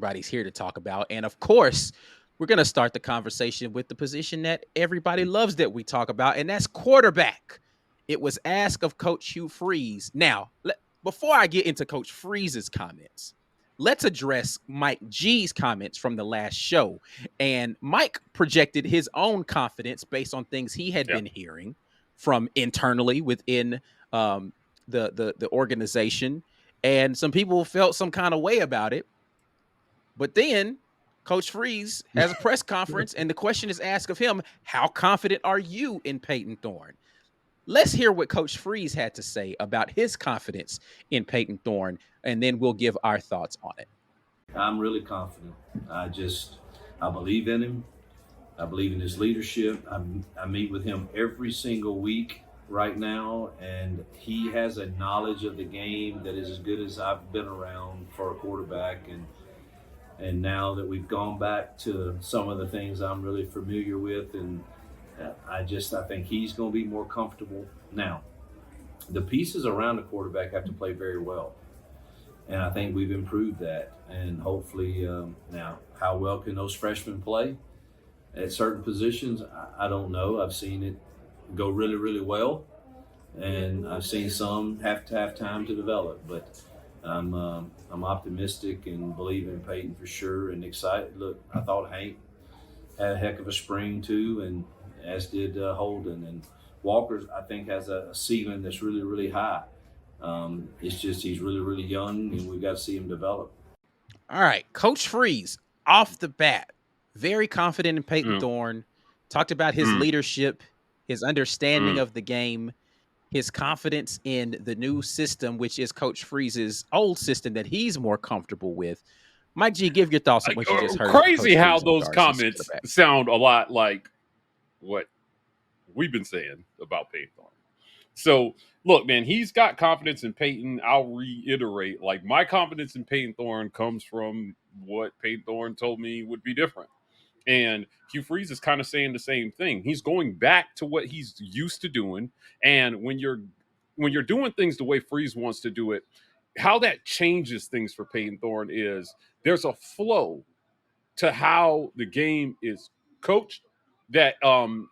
everybody's here to talk about. And of course, we're going to start the conversation with the position that everybody loves that we talk about, and that's quarterback. It was asked of Coach Hugh Freeze. Now, before I get into Coach Freeze's comments, let's address Mike G's comments from the last show. And Mike projected his own confidence based on things he had been hearing from internally within the organization, and some people felt some kind of way about it. But then Coach Freeze has a press conference, and the question is asked of him, how confident are you in Payton Thorne? Let's hear what Coach Freeze had to say about his confidence in Payton Thorne, and then we'll give our thoughts on it. I'm really confident. I believe in him. I believe in his leadership. I meet with him every single week right now, and he has a knowledge of the game that is as good as I've been around for a quarterback. And now that we've gone back to some of the things I'm really familiar with, and I think he's going to be more comfortable. Now, the pieces around the quarterback have to play very well. And I think we've improved that. And hopefully now, how well can those freshmen play at certain positions? I don't know. I've seen it go really, really well. And I've seen some have to have time to develop. But I'm optimistic and believe in Payton for sure and excited. Look, I thought Hank had a heck of a spring too, and as did Holden. And Walker, I think, has a ceiling that's really, really high. It's just he's really, really young, and we've got to see him develop. All right, Coach Freeze, off the bat, very confident in Payton Thorne, talked about his leadership, his understanding of the game, his confidence in the new system, which is Coach Freeze's old system that he's more comfortable with. Mike G, give your thoughts on what you just heard. Crazy how those comments sound a lot like what we've been saying about Payton Thorne. So, look, man, he's got confidence in Payton. I'll reiterate, like, my confidence in Payton Thorne comes from what Payton Thorne told me would be different. And Hugh Freeze is kind of saying the same thing. He's going back to what he's used to doing. And when you're doing things the way Freeze wants to do it, how that changes things for Payton Thorne is there's a flow to how the game is coached that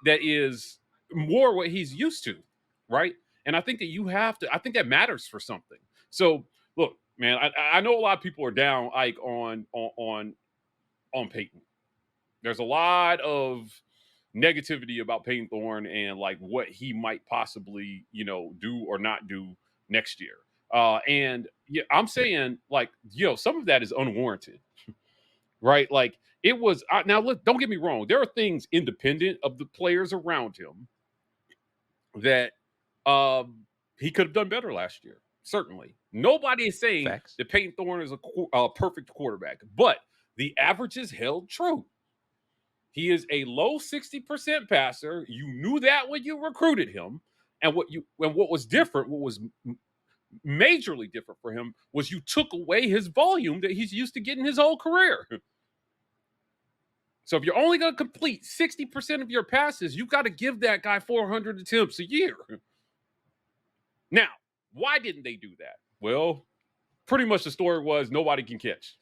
is more what he's used to, right? And I think that I think that matters for something. So look, man, I know a lot of people are down Ike on Payton. There's a lot of negativity about Payton Thorne and like what he might possibly, do or not do next year. And yeah, I'm saying like, some of that is unwarranted, right? Like it was now. Look, don't get me wrong. There are things independent of the players around him that he could have done better last year. Certainly, nobody is saying that Payton Thorne is a perfect quarterback, but the averages held true. He is a low 60% passer. You knew that when you recruited him, and what was different, what was majorly different for him was you took away his volume that he's used to getting his whole career. So if you're only going to complete 60% of your passes, you've got to give that guy 400 attempts a year. Now, why didn't they do that? Well, pretty much the story was nobody can catch.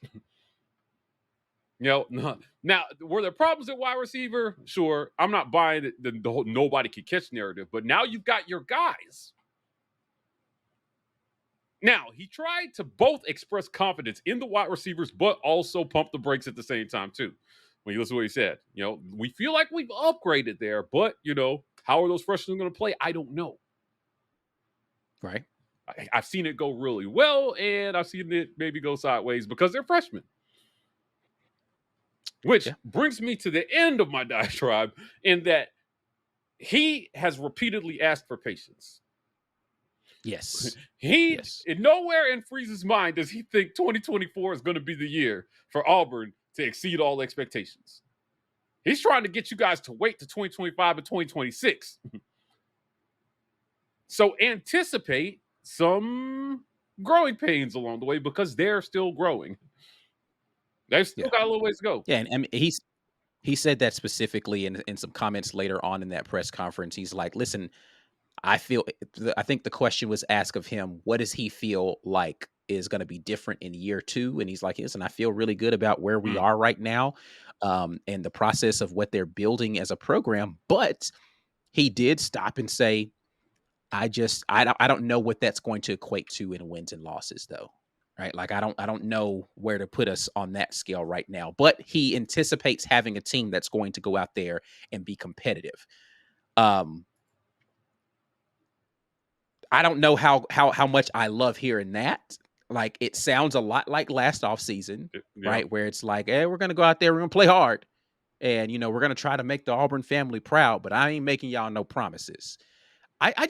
Now, were there problems at wide receiver? Sure. I'm not buying the whole nobody can catch narrative, but now you've got your guys. Now, he tried to both express confidence in the wide receivers, but also pump the brakes at the same time, too. When you listen to what he said, we feel like we've upgraded there, but, how are those freshmen going to play? I don't know. Right. I've seen it go really well, and I've seen it maybe go sideways because they're freshmen. Which brings me to the end of my diatribe in that he has repeatedly asked for patience. Yes. Nowhere in Freeze's mind does he think 2024 is going to be the year for Auburn to exceed all expectations. He's trying to get you guys to wait to 2025 and 2026. So anticipate some growing pains along the way because they're still growing. They've still got a little ways to go. Yeah, and I mean, he said that specifically in some comments later on in that press conference. He's like, listen, I think the question was asked of him, what does he feel like is going to be different in year 2. And he's like, listen, I feel really good about where we Mm, are right now, and the process of what they're building as a program. But he did stop and say, I don't know what that's going to equate to in wins and losses though. Right? Like I don't know where to put us on that scale right now. But he anticipates having a team that's going to go out there and be competitive. Um I don't know how much I love hearing that. Like it sounds a lot like last offseason, yeah. right? Where it's like, hey, we're gonna go out there, we're gonna play hard. And we're gonna try to make the Auburn family proud, but I ain't making y'all no promises. I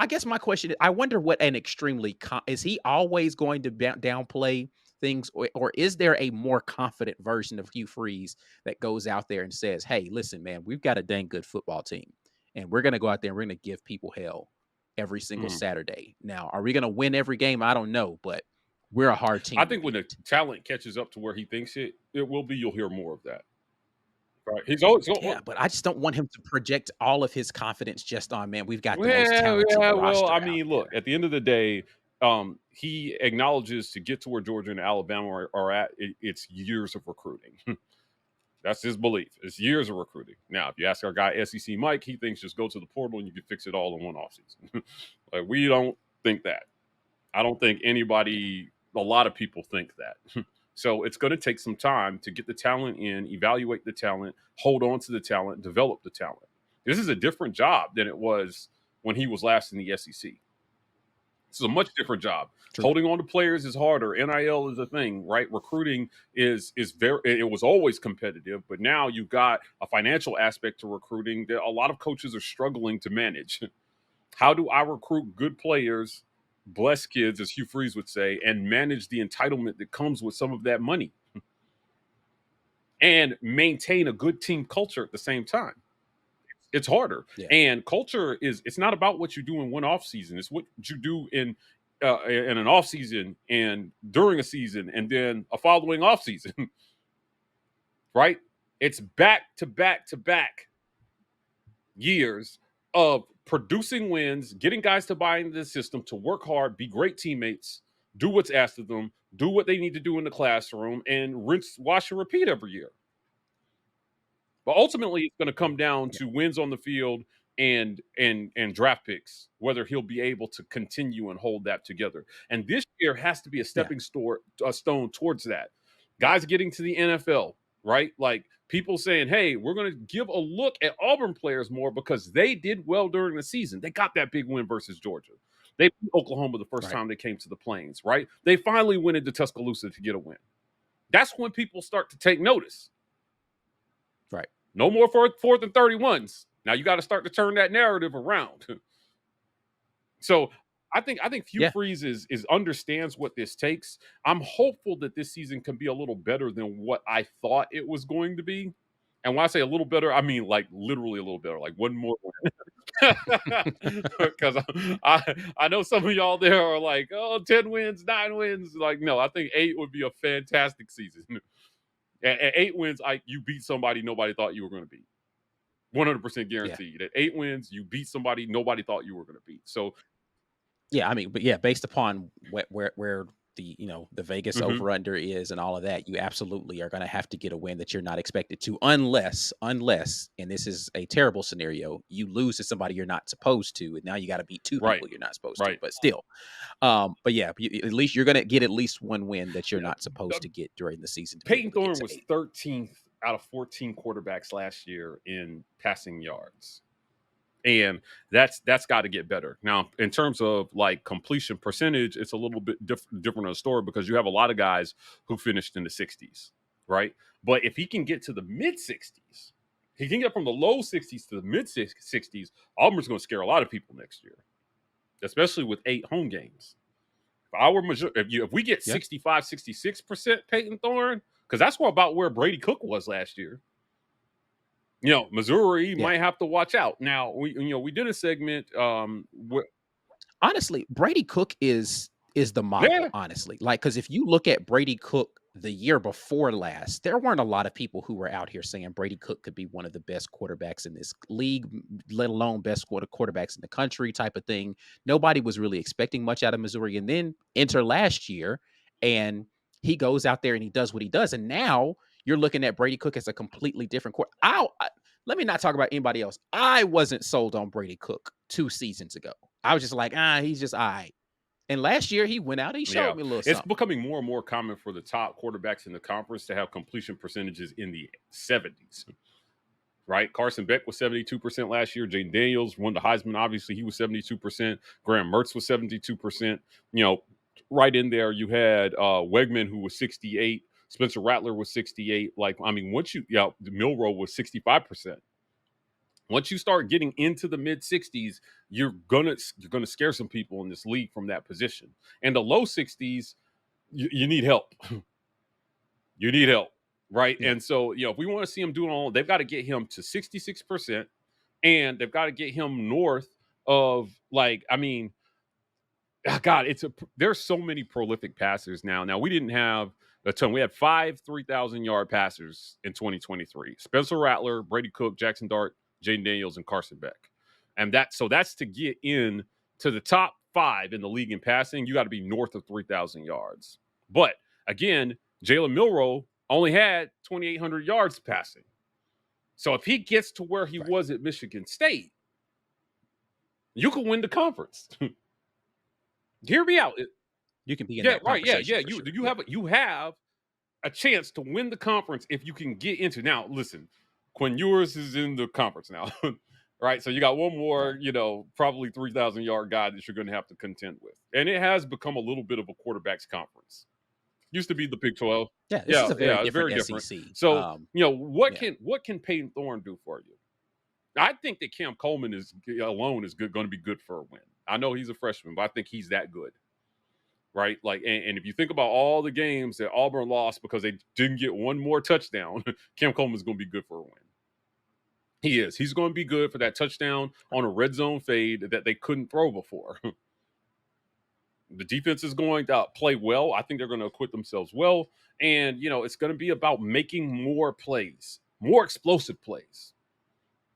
guess my question is, I wonder what an extremely is he always going to downplay things, or is there a more confident version of Hugh Freeze that goes out there and says, "Hey, listen, man, we've got a dang good football team, and we're going to go out there and we're going to give people hell every single Mm. Saturday." Now, are we going to win every game? I don't know, but we're a hard I team to think when the beat. talent catches up to where he thinks it will be, you'll hear more of that. Right? He's always Yeah, but I just don't want him to project all of his confidence just on, man, we've got the most well, talented yeah. Well, I roster out mean, there. look. At the end of the day, he acknowledges to get to where Georgia and Alabama are at. It's years of recruiting. That's his belief. It's years of recruiting. Now, if you ask our guy SEC Mike, he thinks just go to the portal and you can fix it all in one offseason. Like we don't think that. I don't think anybody. A lot of people think that. So it's going to take some time to get the talent in, evaluate the talent, hold on to the talent, develop the talent. This is a different job than it was when he was last in the SEC. It's a much different job. True. Holding on to players is harder. NIL is a thing, right? Recruiting is very. It was always competitive, but now you've got a financial aspect to recruiting that a lot of coaches are struggling to manage. How do I recruit good players, bless kids, as Hugh Freeze would say, and manage the entitlement that comes with some of that money, and maintain a good team culture at the same time? It's harder. Yeah. And culture it's not about what you do in one off season. It's what you do in an off season and during a season and then a following off season. Right? It's back to back to back years of producing wins, getting guys to buy into the system, to work hard, be great teammates, do what's asked of them, do what they need to do in the classroom, and rinse, wash, and repeat every year. But ultimately, it's going to come down Yeah. to wins on the field and draft picks, whether he'll be able to continue and hold that together. And this year has to be a Yeah. stepping stone towards that. Guys getting to the NFL, right? Like people saying, "Hey, we're going to give a look at Auburn players more because they did well during the season. They got that big win versus Georgia. They beat Oklahoma the first Right. time they came to the Plains, right? They finally went into Tuscaloosa to get a win. That's when people start to take notice. Right. No more fourth and 31s. Now you got to start to turn that narrative around. So I think Hugh Yeah. Freeze is understands what this takes. I'm hopeful that this season can be a little better than what I thought it was going to be. And when I say a little better, I mean like literally a little better, like one more win. Because I know some of y'all there are like, oh, 10 wins, 9 wins. Like, no, I think 8 would be a fantastic season. At 8 wins, you beat somebody nobody thought you were going to beat. 100% Yeah. guaranteed. At 8 wins, you beat somebody nobody thought you were going to beat. So, Yeah, I mean, but yeah, based upon where the the Vegas mhm, over under is and all of that, you absolutely are going to have to get a win that you're not expected to, unless, and this is a terrible scenario, you lose to somebody you're not supposed to, and now you got to beat two right, people you're not supposed to. right. But still, but yeah, at least you're going to get at least one win that you're Yeah. not supposed Uh, to get during the season to be Payton able to get Thorne to was 8. 13th out of 14 quarterbacks last year in passing yards. And that's got to get better. Now, in terms of like completion percentage, it's a little bit different of a story because you have a lot of guys who finished in the 60s, right? But if he can get to the mid 60s, he can get from the low 60s to the mid 60s, Auburn's going to scare a lot of people next year, especially with 8 home games. If we get Yeah. 65, 66% Payton Thorne, because that's about where Brady Cook was last year. Missouri Yeah. might have to watch out. Now, we did a segment. Honestly, Brady Cook is the model, Yeah, honestly. Like, because if you look at Brady Cook the year before last, there weren't a lot of people who were out here saying Brady Cook could be one of the best quarterbacks in this league, let alone best quarterbacks in the country type of thing. Nobody was really expecting much out of Missouri. And then enter last year, and he goes out there and he does what he does. And now you're looking at Brady Cook as a completely different let me not talk about anybody else. I wasn't sold on Brady Cook 2 seasons ago. I was just like, he's just all right. And last year he went out, he showed me a little It's something. becoming more and more common for the top quarterbacks in the conference to have completion percentages in the 70s. Right? Carson Beck was 72% last year. Jaden Daniels won the Heisman. Obviously, he was 72%. Graham Mertz was 72%. You know, right in there, you had Wegman, who was 68. Spencer Rattler was 68. Like, I mean, Milroe was 65%. Once you start getting into the mid 60s, you're gonna scare some people in this league from that position. And the low 60s, you need help. You need help, right? Yeah. And so, if we want to see him doing all, they've got to get him to 66%, and they've got to get him north of, like, I mean, God, there's so many prolific passers now. Now, we didn't have a ton. We had 5 3,000-yard passers in 2023. Spencer Rattler, Brady Cook, Jackson Dart, Jaden Daniels, and Carson Beck. And that's to get in to the top 5 in the league in passing. You got to be north of 3,000 yards. But again, Jalen Milroe only had 2,800 yards passing. So if he gets to where he was at Michigan State, you can win the conference. Hear me out. You can be in that conversation. Yeah. You have a chance to win the conference if you can get into. Now, listen, Quinn Ewers is in the conference now, right? So you got one more, probably 3,000-yard guy that you're going to have to contend with, and it has become a little bit of a quarterbacks conference. Used to be the Big 12. Yeah, this is a very different SEC. So, what can Payton Thorne do for you? I think that Cam Coleman is going to be good for a win. I know he's a freshman, but I think he's that good, right? Like, and if you think about all the games that Auburn lost because they didn't get one more touchdown, Cam Coleman is going to be good for a win. He is. He's going to be good for that touchdown on a red zone fade that they couldn't throw before. The defense is going to play well. I think they're going to acquit themselves well. And, it's going to be about making more plays, more explosive plays.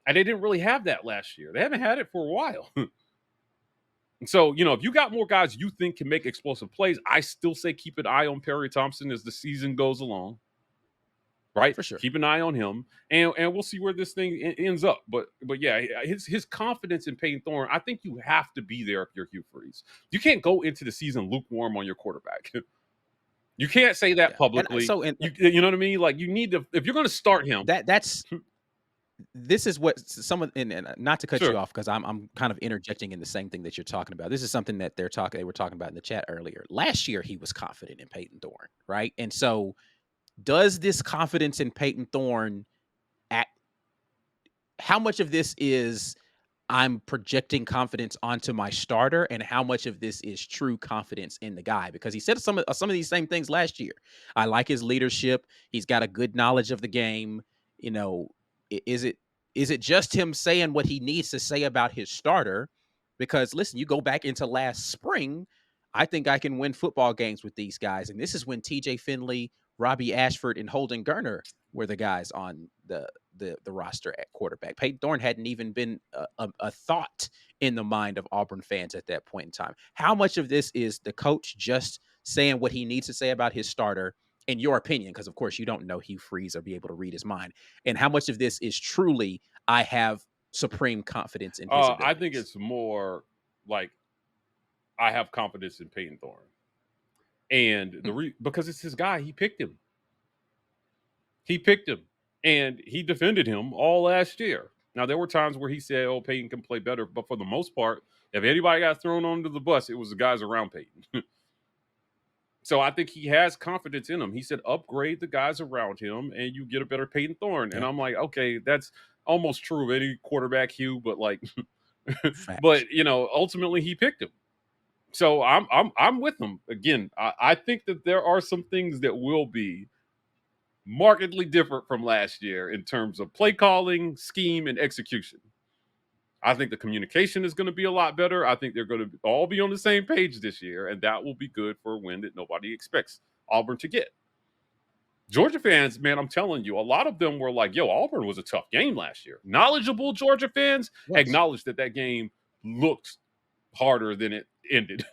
And they didn't really have that last year. They haven't had it for a while. And so, if you got more guys you think can make explosive plays, I still say keep an eye on Perry Thompson as the season goes along. Right? For sure. Keep an eye on him, and we'll see where this thing ends up. But yeah, his confidence in Payton Thorne, I think you have to be there if you're Hugh Freeze. You can't go into the season lukewarm on your quarterback. You can't say that publicly. You know what I mean? Like, you need to, if you're going to start him. This is what someone, and not to cut you off, because I'm kind of interjecting in the same thing that you're talking about. This is something that they were talking about in the chat earlier. Last year, he was confident in Payton Thorne, right? And so, does this confidence in Payton Thorne how much of this is I'm projecting confidence onto my starter, and how much of this is true confidence in the guy? Because he said some of these same things last year. I like his leadership. He's got a good knowledge of the game. Is it just him saying what he needs to say about his starter? Because listen, you go back into last spring, I think I can win football games with these guys. And this is when TJ Finley, Robbie Ashford, and Holden Gerner were the guys on the roster at quarterback. Payton Thorne hadn't even been a thought in the mind of Auburn fans at that point in time. How much of this is the coach just saying what he needs to say about his starter, in your opinion? Because, of course, you don't know Hugh Freeze or be able to read his mind. And how much of this is truly, I have supreme confidence in his abilities? I think it's more like, I have confidence in Payton Thorne. And because it's his guy, he picked him. And he defended him all last year. Now, there were times where he said, Payton can play better. But for the most part, if anybody got thrown onto the bus, it was the guys around Payton. So I think he has confidence in him. He said, upgrade the guys around him and you get a better Payton Thorne. Yeah. And I'm like, okay, that's almost true of any quarterback, Hugh, but like, but ultimately he picked him. So I'm with him. Again, I think that there are some things that will be markedly different from last year in terms of play calling, scheme, and execution. I think the communication is going to be a lot better. I think they're going to all be on the same page this year, and that will be good for a win that nobody expects Auburn to get. Georgia fans, man, I'm telling you, a lot of them were like, yo, Auburn was a tough game last year. Knowledgeable Georgia fans Was. acknowledged that game looked harder than it ended.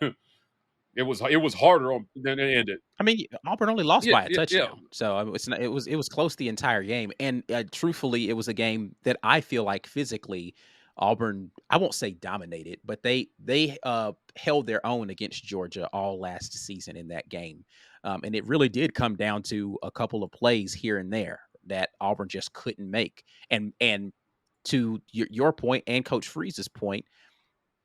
It was harder than it ended. I mean, Auburn only lost Yeah, by a yeah, yeah. touchdown, so it was close the entire game. And truthfully, it was a game that I feel like physically Auburn, I won't say dominated, but they held their own against Georgia all last season in that game, and it really did come down to a couple of plays here and there that Auburn just couldn't make. And to your point and Coach Freeze's point,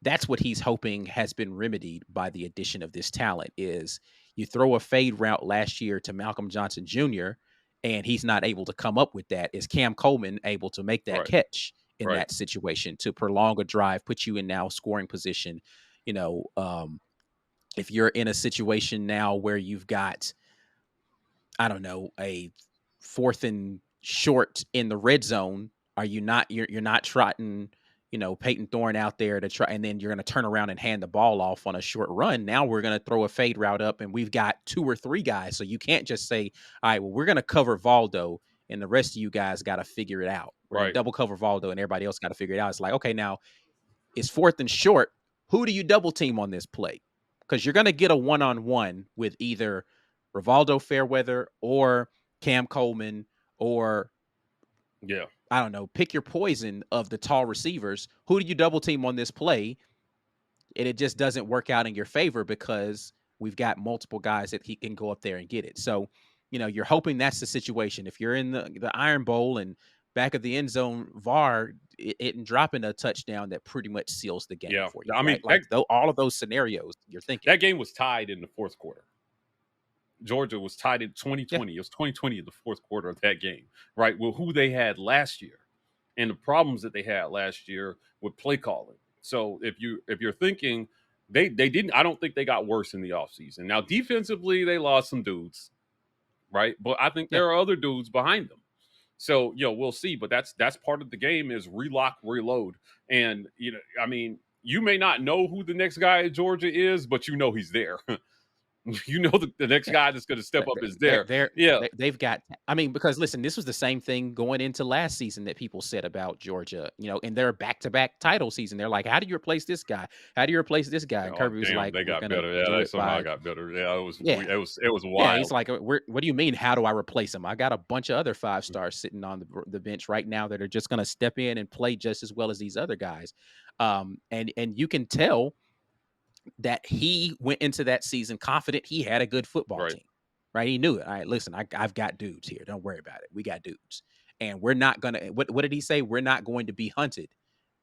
that's what he's hoping has been remedied by the addition of this talent. Is you throw a fade route last year to Malcolm Johnson Jr. and he's not able to come up with that. Is Cam Coleman able to make that Right, catch in right. that situation to prolong a drive, put you in now scoring position? You know, if you're in a situation now where you've got, I don't know, a fourth and short in the red zone, are you not you're not trotting, Payton Thorne out there to try, and then you're going to turn around and hand the ball off on a short run. Now we're going to throw a fade route up and we've got two or three guys. So you can't just say, all right, well, we're going to cover Valdo and the rest of you guys got to figure it out. We're going to Right. double cover Valdo and everybody else got to figure it out. It's like, okay, now it's fourth and short. Who do you double team on this play? Because you're going to get a one-on-one with either Rivaldo Fairweather or Cam Coleman or, Yeah. I don't know, pick your poison of the tall receivers. Who do you double team on this play? And it just doesn't work out in your favor because we've got multiple guys that he can go up there and get it. So, you're hoping that's the situation. If you're in the Iron Bowl and back of the end zone, VAR, it and dropping a touchdown that pretty much seals the game Yeah. for you, I mean, right? Like all of those scenarios you're thinking. that game was tied in the fourth quarter. Georgia was tied in 2020. Yeah. It was 2020 in the fourth quarter of that game, right? Well, who they had last year and the problems that they had last year with play calling. So if you're thinking they didn't, I don't think they got worse in the offseason. Now defensively, they lost some dudes, right? But I think Yeah. there are other dudes behind them. So we'll see. But that's part of the game is relock, reload. And I mean, you may not know who the next guy at Georgia is, but he's there. The next Yeah. guy that's going to step up is there. They're Yeah. they've got. I mean, because listen, this was the same thing going into last season that people said about Georgia. In their back-to-back title season, they're like, "How do you replace this guy? How do you replace this guy?" And Oh, Kirby was damn, like, they "We're got gonna better. Yeah, do they it somehow by." got better. Yeah, Yeah, it was yeah. He's wild. like, "What do you mean? How do I replace him? I got a bunch of other 5 stars sitting on the bench right now that are just gonna step in and play just as well as these other guys." And you can tell that he went into that season confident he had a good football Right. team, right? He knew it. All right, listen, I've got dudes here. Don't worry about it. We got dudes. And we're not going to, what did he say? We're not going to be hunted,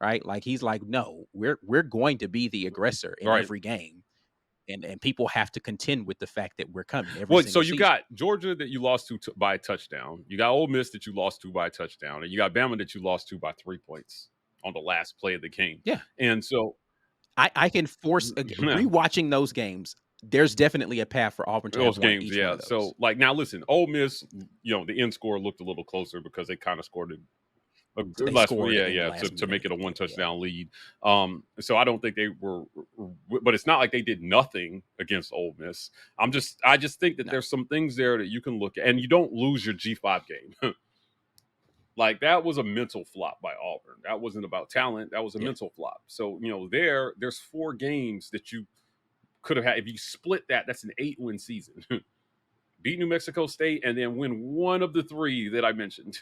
right? Like he's like, no, we're going to be the aggressor in Right. every game. And people have to contend with the fact that we're coming every Well, single so you season. got Georgia that you lost to by a touchdown. You got Ole Miss that you lost to by a touchdown, and you got Bama that you lost to by 3 points on the last play of the game. Yeah. And so I can force rewatching those games. There's definitely a path for Auburn to those have won games, each yeah. one of those. So like now, listen, Ole Miss, the end score looked a little closer because they kind of scored a good last scored one, in the yeah, last to make it a minute, one yeah. touchdown lead. So I don't think they were, but it's not like they did nothing against Ole Miss. I just think that there's some things there that you can look at, and you don't lose your G5 game. Like that was a mental flop by Auburn. That wasn't about talent. That was a mental flop. So there's 4 games that you could have had. If you split that, that's an 8-win season. Beat New Mexico State and then win one of the 3 that I mentioned.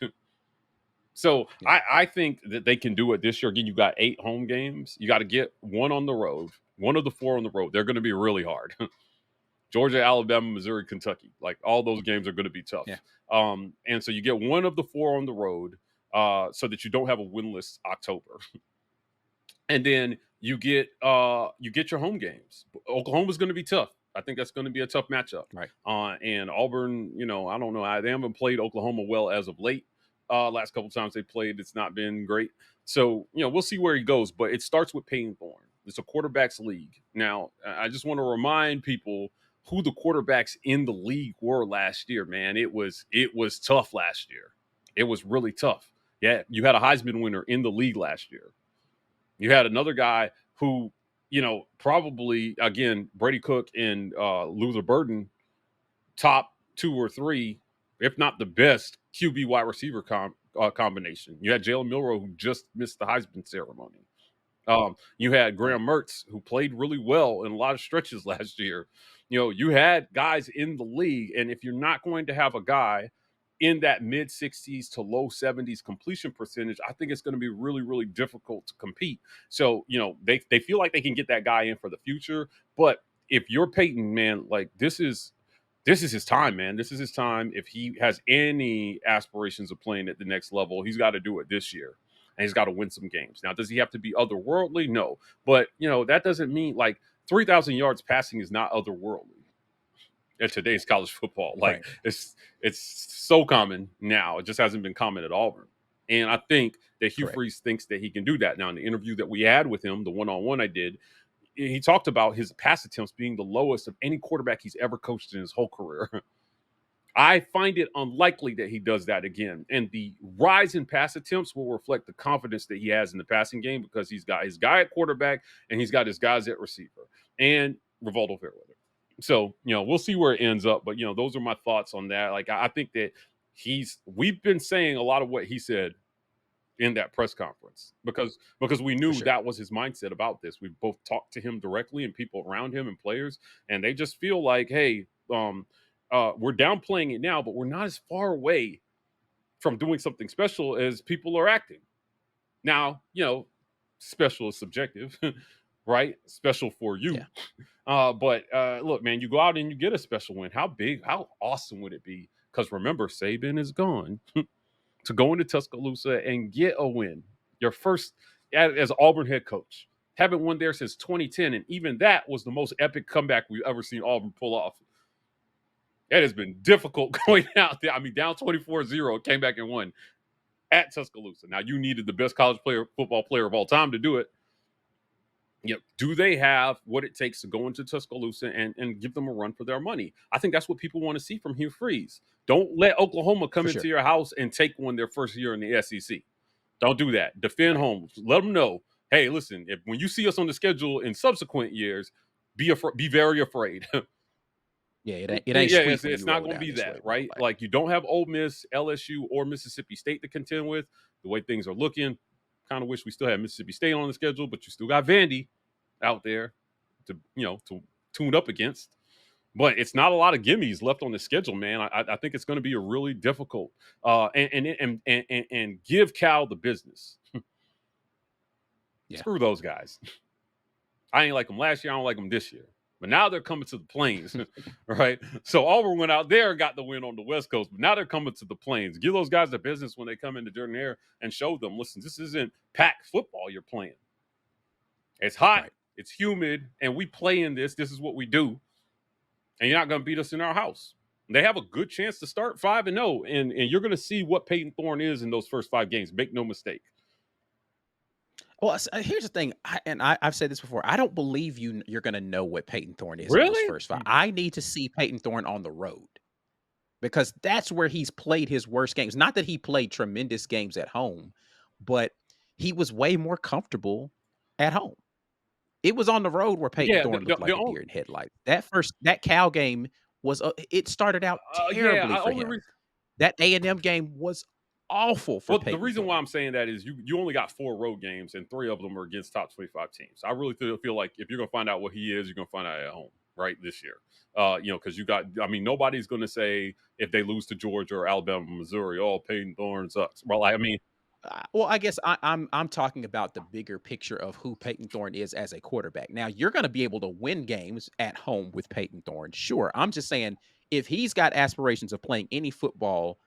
So I think that they can do it this year. Again, you got 8 home games. You got to get 1 on the road. 1 of the 4 on the road. They're going to be really hard. Georgia, Alabama, Missouri, Kentucky. Like all those games are going to be tough. Yeah. And so you get 1 of the 4 on the road so that you don't have a winless October. And then you get your home games. Oklahoma's going to be tough. I think that's going to be a tough matchup. Right. And Auburn, I don't know. They haven't played Oklahoma well as of late. Last couple of times they played, it's not been great. So, we'll see where he goes. But it starts with Payton Thorne. It's a quarterback's league. Now, I just want to remind people who the quarterbacks in the league were last year, man. It was tough last year. It was really tough. Yeah, you had a Heisman winner in the league last year. You had another guy who, probably, again, Brady Cook and Luther Burden, top 2 or 3 if not the best QB wide receiver combination. You had Jalen Milroe, who just missed the Heisman ceremony. You had Graham Mertz, who played really well in a lot of stretches last year. You had guys in the league, and if you're not going to have a guy in that mid 60s to low 70s completion percentage, I think it's going to be really, really difficult to compete. So, they feel like they can get that guy in for the future. But if you're Payton, man, like this is his time, man. This is his time. If he has any aspirations of playing at the next level, he's got to do it this year. And he's got to win some games. Now, does he have to be otherworldly? No. But, that doesn't mean like 3,000 yards passing is not otherworldly in today's college football. Like it's so common now. It just hasn't been common at Auburn. And I think that Hugh Freeze thinks that he can do that. Now, in the interview that we had with him, the one-on-one I did, he talked about his pass attempts being the lowest of any quarterback he's ever coached in his whole career. I find it unlikely that he does that again. And the rise in pass attempts will reflect the confidence that he has in the passing game, because he's got his guy at quarterback and he's got his guys at receiver and Rivaldo Fairweather. So, we'll see where it ends up. But, those are my thoughts on that. Like, I think that we've been saying a lot of what he said in that press conference because we knew that was his mindset about this. We both talked to him directly and people around him and players, and they just feel like, hey, we're downplaying it now, but we're not as far away from doing something special as people are acting. Now, special is subjective, right? Special for you. Yeah. But look, man, you go out and you get a special win. How awesome would it be? Because remember, Saban is gone. To go into Tuscaloosa and get a win. Your first as Auburn head coach. Haven't won there since 2010, and even that was the most epic comeback we've ever seen Auburn pull off. It has been difficult going out there. I mean, down 24-0, came back and won at Tuscaloosa. Now, you needed the best college football player of all time to do it. Do they have what it takes to go into Tuscaloosa and give them a run for their money? I think that's what people want to see from Hugh Freeze. Don't let Oklahoma come into your house and take one their first year in the SEC. Don't do that. Defend home. Let them know, hey, listen, when you see us on the schedule in subsequent years, be very afraid. Yeah, it ain't sweet. It's not going to be that, right? Like, you don't have Ole Miss, LSU, or Mississippi State to contend with. The way things are looking, kind of wish we still had Mississippi State on the schedule, but you still got Vandy out there to tune up against. But it's not a lot of gimmies left on the schedule, man. I think it's going to be a really difficult and give Cal the business. Screw those guys. I ain't like them last year. I don't like them this year. But now they're coming to the Plains, right? So Auburn went out there and got the win on the West Coast, but now they're coming to the Plains. Give those guys the business when they come into Jordan Hare and show them, listen, this isn't pack football you're playing. It's hot, it's humid, and we play in this. This is what we do. And you're not going to beat us in our house. They have a good chance to start 5-0, and you're going to see what Payton Thorne is in those first 5 games. Make no mistake. Well, here's the thing, I've said this before. I don't believe you're going to know what Payton Thorne is really? in those first 5. I need to see Payton Thorne on the road, because that's where he's played his worst games. Not that he played tremendous games at home, but he was way more comfortable at home. It was on the road where Payton Thorne looked like a deer in headlights. That Cal game was it started out terribly for him. That A&M game was awful for Payton. The reason why I'm saying that is you only got 4 road games, and 3 of them are against top 25 teams. I really feel like if you're going to find out what he is, you're going to find out at home, right, this year. Because nobody's going to say if they lose to Georgia or Alabama, Missouri, oh, Payton Thorne sucks. Well, I guess I'm talking about the bigger picture of who Payton Thorne is as a quarterback. Now, you're going to be able to win games at home with Payton Thorne. Sure. I'm just saying, if he's got aspirations of playing any football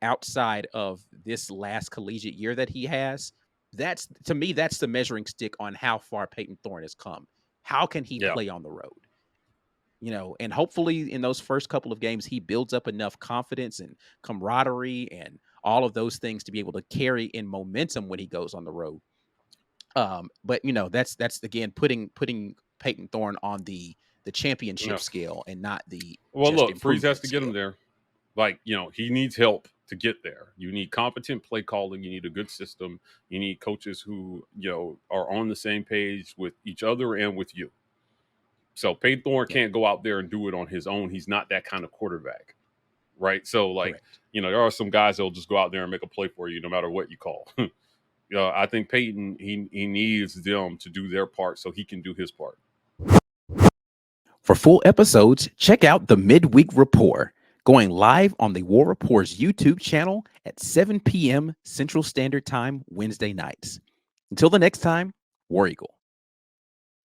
outside of this last collegiate year that he has, to me, that's the measuring stick on how far Payton Thorne has come. How can he play on the road? And hopefully in those first couple of games, he builds up enough confidence and camaraderie and all of those things to be able to carry in momentum when he goes on the road. But that's again putting Payton Thorne on the championship scale and not the. Well, look, Freeze has to get him there. Like, he needs help to get there. You need competent play calling. You need a good system. You need coaches who are on the same page with each other and with you. So Payton Thorne can't go out there and do it on his own. He's not that kind of quarterback. right? So like, Correct. there are some guys that'll just go out there and make a play for you no matter what you call. I think Payton, he needs them to do their part so he can do his part. For full episodes, check out the Midweek Report, going live on the War Report's YouTube channel at 7 p.m. Central Standard Time Wednesday nights. Until the next time, War Eagle.